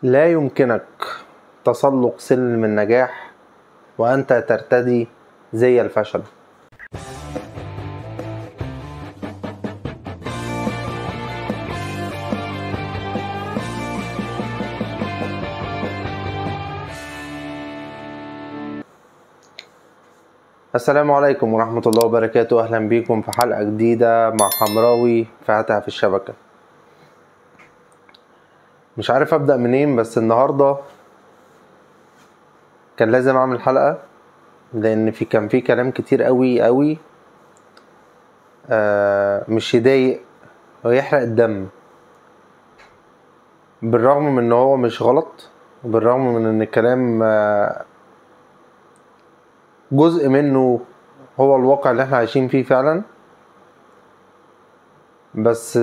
لا يمكنك تسلق سلم النجاح وأنت ترتدي زي الفشل. السلام عليكم ورحمة الله وبركاته. أهلا بكم في حلقة جديدة مع حمراوي فاتها في الشبكة. مش عارف أبدأ منين، بس النهاردة كان لازم أعمل حلقة لأن كان في كلام كتير قوي مش يضايق ويحرق الدم، بالرغم من ان هو مش غلط، وبالرغم من ان الكلام جزء منه هو الواقع اللي احنا عايشين فيه فعلا، بس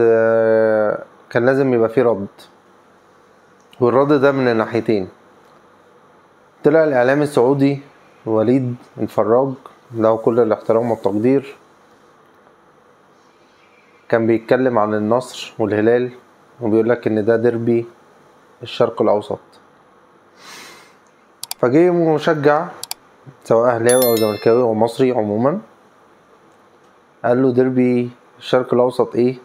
كان لازم يبقى فيه رد، والرد ده من الناحيتين. طلع الاعلام السعودي وليد الفراج له كل الاحترام والتقدير، كان بيتكلم عن النصر والهلال وبيقول لك ان ده ديربي الشرق الاوسط. فجه مشجع سواء اهلاوي او زملكاوي او مصري عموما قال له ديربي الشرق الاوسط ايه؟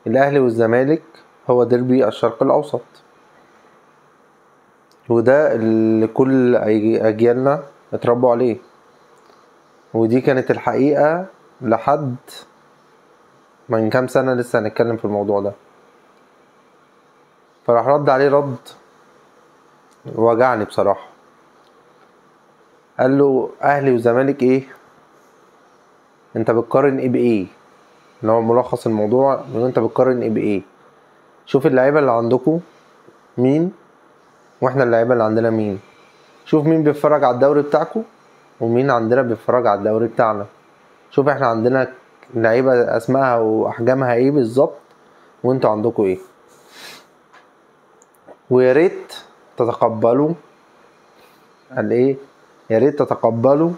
الاهلي والزمالك هو ديربي الشرق الاوسط، وده اللي كل اجيالنا اتربوا عليه، ودي كانت الحقيقة لحد من كام سنة لسه هنتكلم في الموضوع ده. فراح رد عليه رد وجعني بصراحة. قال له اهلي وزمالك ايه؟ انت بتقارن ايه بايه؟ اللي هو ملخص الموضوع ان انت بتقارن ايه بايه. شوف اللعيبة اللي عندكم مين واحنا اللعيبة اللي عندنا مين. شوف مين بيتفرج على الدوري بتاعكم ومين عندنا بيتفرج على الدوري بتاعنا. شوف احنا عندنا لعيبة اسمائها واحجامها ايه بالظبط وانتوا عندكم ايه. ويا ريت تتقبلوا الايه، يا ريت تتقبلوا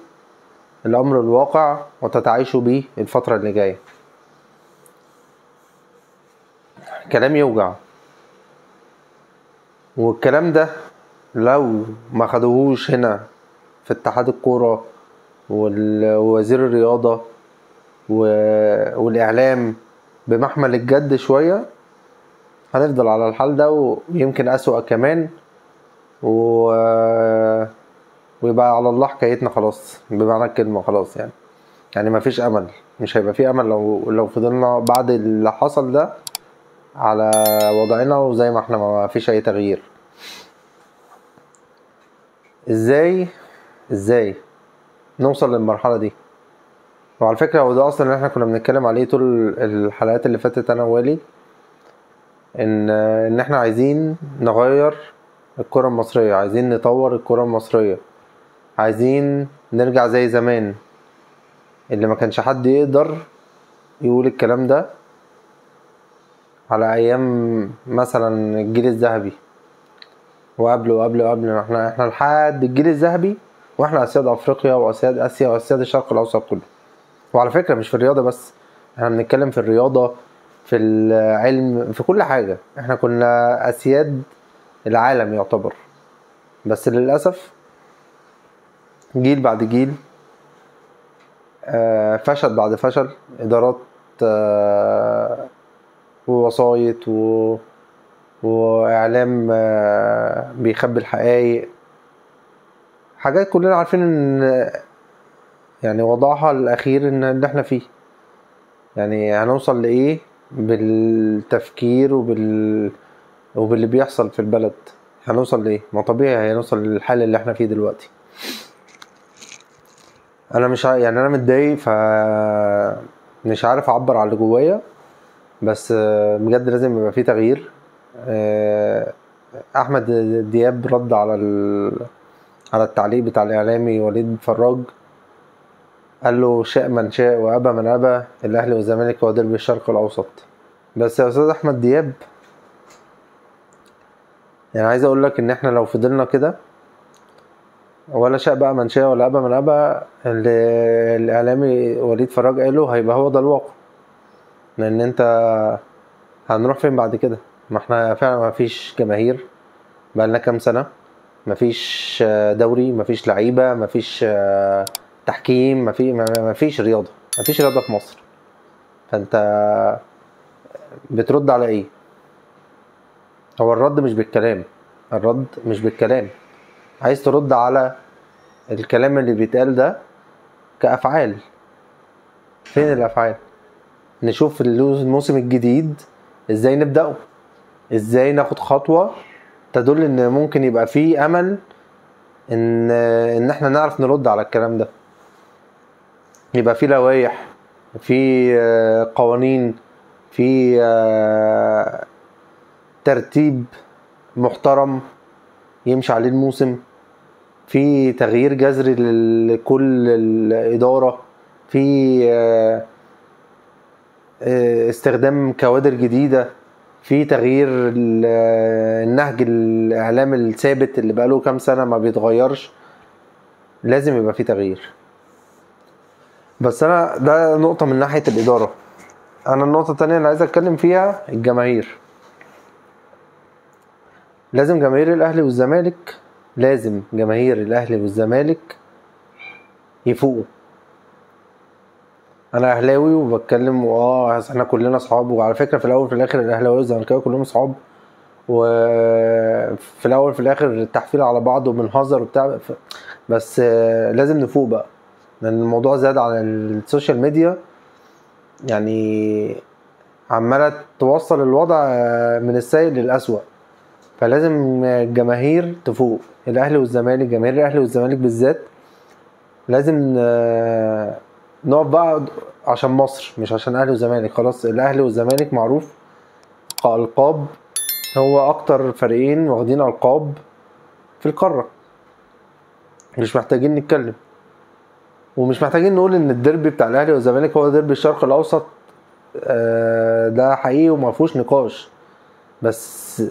الامر الواقع وتتعايشوا بيه الفترة اللي جاية. كلام يوجع، والكلام ده لو ما خدوهوش هنا في اتحاد الكورة ووزير الرياضة والاعلام بمحمل الجد شوية، هنفضل على الحال ده ويمكن اسوأ كمان، ويبقى على الله حكايتنا خلاص بمعنى الكلمة. خلاص يعني مفيش امل، مش هيبقى فيه امل لو فضلنا بعد اللي حصل ده على وضعنا وزي ما احنا، ما فيش اي تغيير. ازاي نوصل للمرحلة دي؟ وعلى فكرة هو ده اصلا اللي احنا كنا بنتكلم عليه طول الحلقات اللي فاتت انا ووالي، ان احنا عايزين نغير الكرة المصرية، عايزين نطور الكرة المصرية، عايزين نرجع زي زمان اللي ما كانش حد يقدر يقول الكلام ده على ايام مثلا الجيل الذهبي وقبل احنا لحد الجيل الذهبي واحنا اسياد افريقيا واسياد اسيا واسياد الشرق الاوسط كله. وعلى فكرة مش في الرياضة بس، احنا بنتكلم في الرياضة، في العلم، في كل حاجة احنا كنا اسياد العالم يعتبر. بس للأسف جيل بعد جيل، فشل بعد فشل، إدارات ووسايط وإعلام بيخبي الحقائق، حاجات كلنا عارفين ان يعني وضعها الأخير ان اللي احنا فيه. يعني هنوصل لإيه بالتفكير وباللي بيحصل في البلد؟ هنوصل لإيه؟ ما طبيعي هنوصل للحال اللي احنا فيه دلوقتي. انا مش يعني انا متضايق، مش عارف اعبر على اللي جوايا، بس بجد لازم يبقى فيه تغيير. احمد دياب رد على التعليق بتاع الاعلامي وليد فراج، قال له شاء من شاء وابى من ابى، الاهلي والزمالك هو ديربي الشرق الاوسط. بس يا استاذ احمد دياب، يعني عايز اقول لك ان احنا لو فضلنا كده ولا شاء بقى من شاء ولا ابى من ابى، اللي الاعلامي وليد فراج قاله هيبقى هو ده الواقع. لان انت هنروح فين بعد كده؟ ما احنا فعلا ما فيش جماهير، بقالنا كام سنة مفيش دوري، مفيش لعيبة، مفيش تحكيم، مفيش رياضة، مفيش رياضة في مصر. فانت بترد على ايه؟ هو الرد مش بالكلام، الرد مش بالكلام. عايز ترد على الكلام اللي بيتقال ده كأفعال. فين الأفعال؟ نشوف الموسم الجديد ازاي نبدأه، ازاي ناخد خطوة تدل ان ممكن يبقى فيه امل ان احنا نعرف نرد على الكلام ده. يبقى فيه لوائح، في قوانين، في ترتيب محترم يمشي عليه الموسم، في تغيير جذري لكل الإدارة، في استخدام كوادر جديدة، في تغيير النهج الإعلام الثابت اللي بقاله كام سنة ما بيتغيرش. لازم يبقى في تغيير. بس أنا ده نقطة من ناحية الإدارة. أنا النقطة التانية اللي عايز أتكلم فيها الجماهير. لازم جماهير الأهلي والزمالك، لازم جماهير الأهلي والزمالك يفوقوا. انا اهلاوي وبتكلم احنا كلنا اصحاب، وعلى فكره في الاول في الاخر الاهلاويه والزملكاويه كلهم اصحاب، وفي الاول في الاخر التحفيل على بعض وبنهزر وبتاع. بس لازم نفوق بقى، لان الموضوع زاد على السوشيال ميديا، يعني عماله توصل الوضع من السيء للأسوأ. فلازم الجماهير تفوق، الاهلي والزمالك، جماهير الاهلي والزمالك بالذات لازم نقف بقى عشان مصر، مش عشان اهلي وزمالك. خلاص الاهلي والزمالك معروف كألقاب، هو اكتر فريقين واخدين ألقاب في القارة، مش محتاجين نتكلم، ومش محتاجين نقول ان الديربي بتاع الاهلي والزمالك هو ديربي الشرق الاوسط. ده حقيقي وما فيهوش نقاش. بس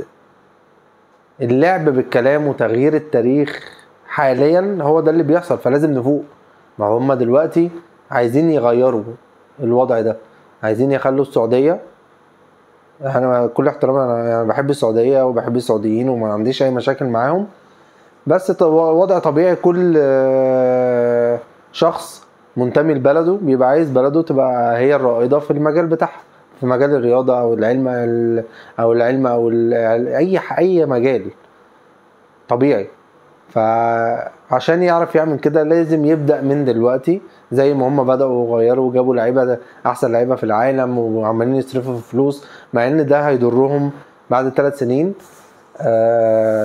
اللعب بالكلام وتغيير التاريخ حاليا هو ده اللي بيحصل، فلازم نفوق. ما هم دلوقتي عايزين يغيروا الوضع ده، عايزين يخلوا السعودية. انا كل احترام، انا بحب السعودية وبحب السعوديين وما عنديش اي مشاكل معاهم، بس وضع طبيعي كل شخص منتمي لبلده بيبقى عايز بلده تبقى هي الرائدة في المجال بتاعها، في مجال الرياضة او العلم او اي مجال طبيعي. فعشان يعرف يعمل كده لازم يبدأ من دلوقتي، زي ما هم بدأوا وغيروا وجابوا لعيبة احسن لعيبة في العالم وعمالين يصرفوا في فلوس، مع ان ده هيضرهم بعد 3 سنين.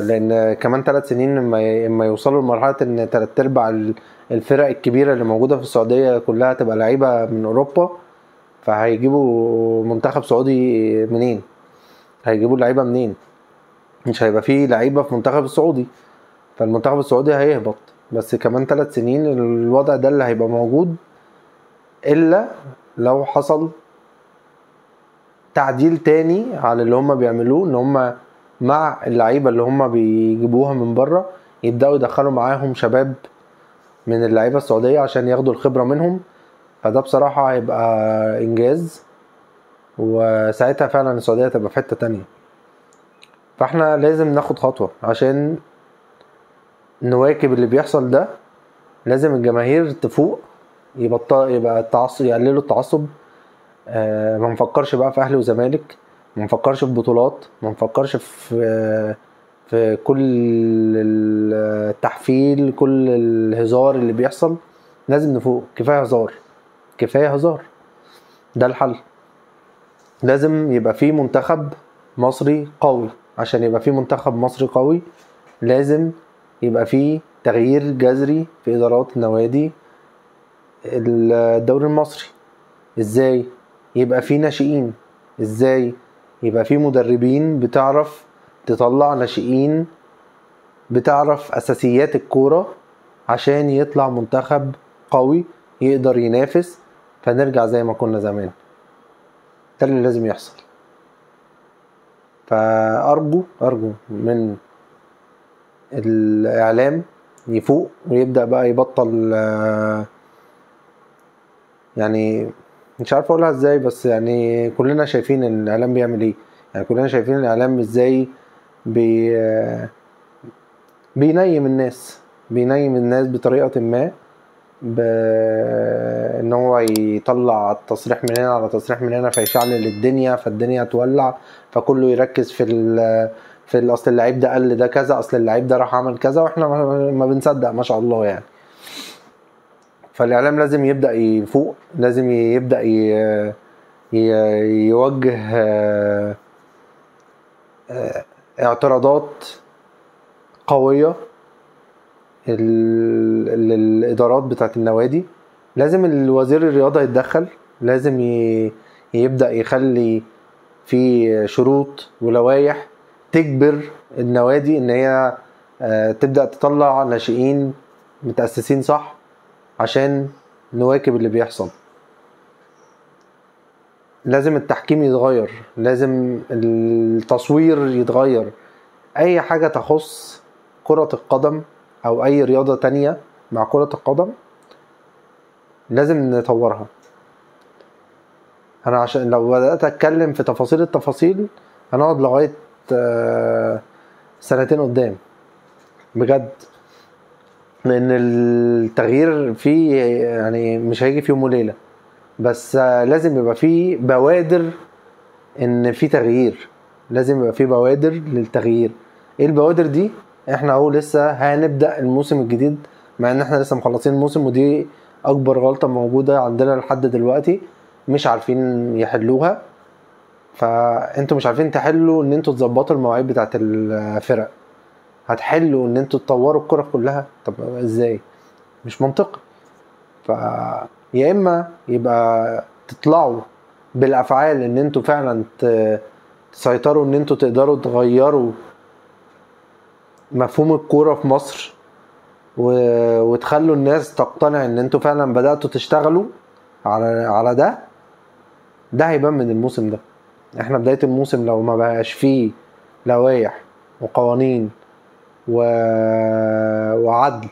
لان كمان 3 سنين اما يوصلوا لمرحلة ان 3/4 الفرق الكبيرة اللي موجودة في السعودية كلها تبقى لعيبة من اوروبا، فهيجيبوا منتخب سعودي منين؟ هيجيبوا لعيبة منين؟ مش هيبقى فيه لعيبة في منتخب السعودي، فالمنتخب السعودي هيهبط. بس كمان 3 سنين الوضع ده اللي هيبقى موجود، الا لو حصل تعديل تاني على اللي هم بيعملوه، ان هم مع اللعيبة اللي هم بيجيبوها من بره يبدأوا يدخلوا معاهم شباب من اللعيبة السعودية عشان ياخدوا الخبرة منهم. فده بصراحة هيبقى انجاز، وساعتها فعلا السعودية تبقى في حتة تانية. فاحنا لازم ناخد خطوة عشان نواكب اللي بيحصل ده. لازم الجماهير تفوق، يبقى التعصب، يقللوا التعصب. ما نفكرش بقى في اهلي وزمالك، ما نفكرش في بطولات، ما نفكرش في كل التحفيل، كل الهزار اللي بيحصل. لازم نفوق، كفايه هزار، كفايه هزار. ده الحل. لازم يبقى فيه منتخب مصري قوي. عشان يبقى فيه منتخب مصري قوي لازم يبقى فيه تغيير جذري في إدارات النوادي الدوري المصري. ازاي؟ يبقى فيه ناشئين. ازاي؟ يبقى فيه مدربين بتعرف تطلع ناشئين، بتعرف أساسيات الكورة عشان يطلع منتخب قوي يقدر ينافس، فنرجع زي ما كنا زمان. ده اللي لازم يحصل. فأرجو من الإعلام يفوق ويبدأ بقى يبطل، يعني مش عارف اقولها ازاي، بس يعني كلنا شايفين ان الاعلام بيعمل ايه. يعني كلنا شايفين الاعلام ازاي بينيم الناس بطريقة ما، ان هو يطلع تصريح من هنا على تصريح من هنا فيشعلل الدنيا، فالدنيا تولع، فكله يركز في اصل اللعيب ده قال ده كذا، اصل اللعيب ده راح عمل كذا، واحنا ما بنصدق ما شاء الله يعني. فالاعلام لازم يبدا يفوق، لازم يبدا يوجه اعتراضات قويه للادارات بتاعت النوادي. لازم الوزير الرياضه يتدخل، لازم يبدا يخلي في شروط ولوائح تجبر النوادي ان هي تبدا تطلع ناشئين متاسسين صح عشان نواكب اللي بيحصل. لازم التحكيم يتغير، لازم التصوير يتغير، اي حاجة تخص كرة القدم او اي رياضة تانية مع كرة القدم لازم نطورها. انا عشان لو بدأت اتكلم في تفاصيل التفاصيل هنقعد لغاية سنتين قدام بجد، لان التغيير فيه يعني مش هيجي في يوم وليلة، بس لازم يبقى فيه بوادر ان في تغيير، لازم يبقى فيه بوادر للتغيير. ايه البوادر دي؟ احنا اهو لسه هنبدأ الموسم الجديد، مع ان احنا لسه مخلصين الموسم، ودي اكبر غلطة موجودة عندنا لحد دلوقتي، مش عارفين يحلوها. فانتوا مش عارفين تحلوا ان انتوا تظبطوا المواعيد بتاعت الفرق، هتحلوا ان انتوا تطوروا الكرة كلها؟ طب ازاي؟ مش منطقي. يا اما يبقى تطلعوا بالافعال ان انتوا فعلا تسيطروا، ان انتوا تقدروا تغيروا مفهوم الكورة في مصر وتخلوا الناس تقتنع ان انتوا فعلا بدأتوا تشتغلوا على ده هيبان من الموسم ده. احنا بداية الموسم لو ما بقاش فيه لوائح وقوانين وعدل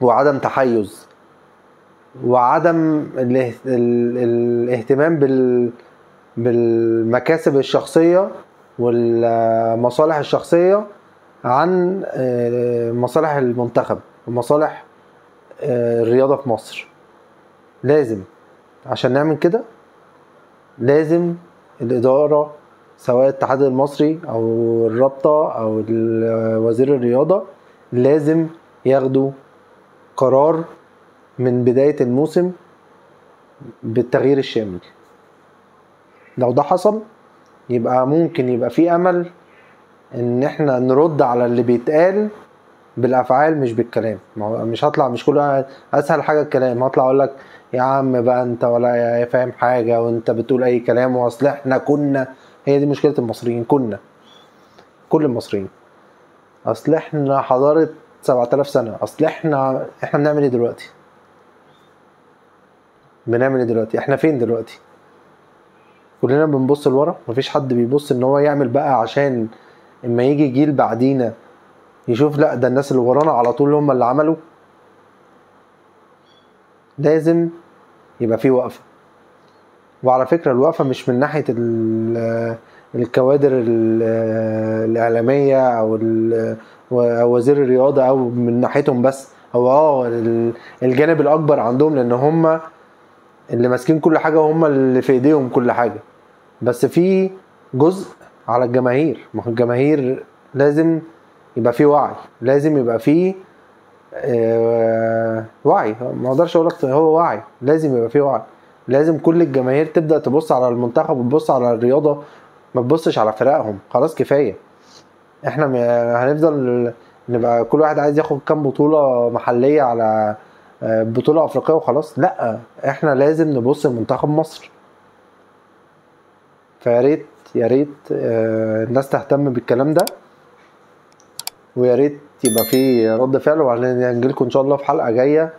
وعدم تحيز وعدم الاهتمام بالمكاسب الشخصية والمصالح الشخصية عن مصالح المنتخب ومصالح الرياضة في مصر، لازم عشان نعمل كده لازم الإدارة سواء الاتحاد المصري أو الرابطة أو وزير الرياضة لازم ياخدوا قرار من بداية الموسم بالتغيير الشامل. لو ده حصل يبقى ممكن يبقى في أمل ان احنا نرد على اللي بيتقال بالافعال مش بالكلام. مش هطلع مش كل اسهل حاجة الكلام، هطلع اقول لك يا عم بقى انت ولا فاهم حاجة وانت بتقول اي كلام، واصل احنا كنا. هي دي مشكلة المصريين، كل المصريين، اصل احنا حضارة 7000 سنة، اصل احنا بنعمل ايه دلوقتي؟ احنا فين دلوقتي؟ كلنا بنبص لورا، مفيش حد بيبص ان هو يعمل بقى عشان اما يجي جيل بعدينا يشوف لا ده الناس اللي ورانا على طول هم اللي عملوا. لازم يبقى فيه وقفة. وعلى فكرة الوقفة مش من ناحية الكوادر الإعلامية أو وزير الرياضة أو من ناحيتهم بس، هو الجانب الأكبر عندهم، لأن هم اللي ماسكين كل حاجة وهم اللي في إيديهم كل حاجة. بس في جزء على الجماهير، ما هو الجماهير لازم يبقى فيه وعي، لازم يبقى فيه وعي. ما اقدرش اقول لك هو وعي، لازم يبقى فيه وعي. لازم كل الجماهير تبدا تبص على المنتخب وتبص على الرياضه، ما تبصش على فرقهم. خلاص كفايه، احنا هنفضل نبقى كل واحد عايز ياخد كام بطوله محليه على بطوله افريقيه وخلاص. لا، احنا لازم نبص لمنتخب مصر. فيا ريت الناس تهتم بالكلام ده، ويا ريت يبقى في رد فعل. وهنجي لكم ان شاء الله في حلقه جايه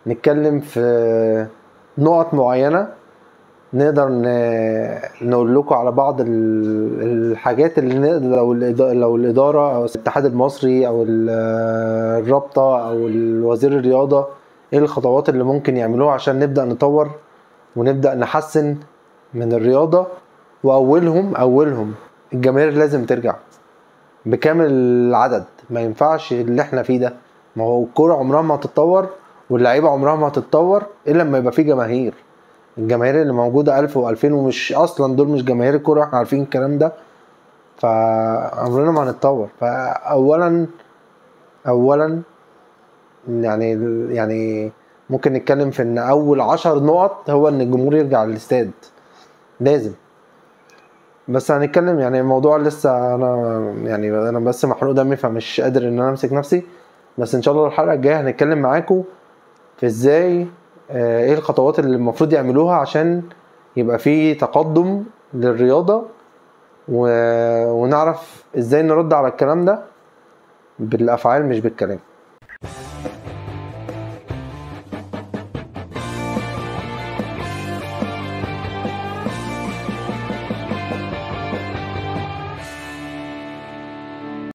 نتكلم في نقط معينه، نقدر نقول لكم على بعض الحاجات اللي نقدر لو الاداره او الاتحاد المصري او الرابطه او وزير الرياضه ايه الخطوات اللي ممكن يعملوها عشان نبدا نطور ونبدا نحسن من الرياضه. واولهم الجماهير لازم ترجع. بكامل العدد. ما ينفعش اللي احنا فيه ده. ما هو الكوره عمرها ما هتتطور واللعيبه عمرها ما هتتطور الا لما يبقى فيه جماهير. الجماهير اللي موجوده 1000 و2000 ومش اصلا دول مش جماهير الكوره، احنا عارفين الكلام ده. فعمرنا ما هنتطور. اولا يعني ممكن نتكلم في ان اول 10 نقط هو ان الجمهور يرجع للاستاد، لازم. بس هنتكلم يعني الموضوع لسه انا بس محروق دمي فمش قادر ان انا امسك نفسي. بس ان شاء الله الحلقه الجايه هنتكلم معاكم في ازاي ايه الخطوات اللي المفروض يعملوها عشان يبقى في تقدم للرياضه، ونعرف ازاي نرد على الكلام ده بالافعال مش بالكلام.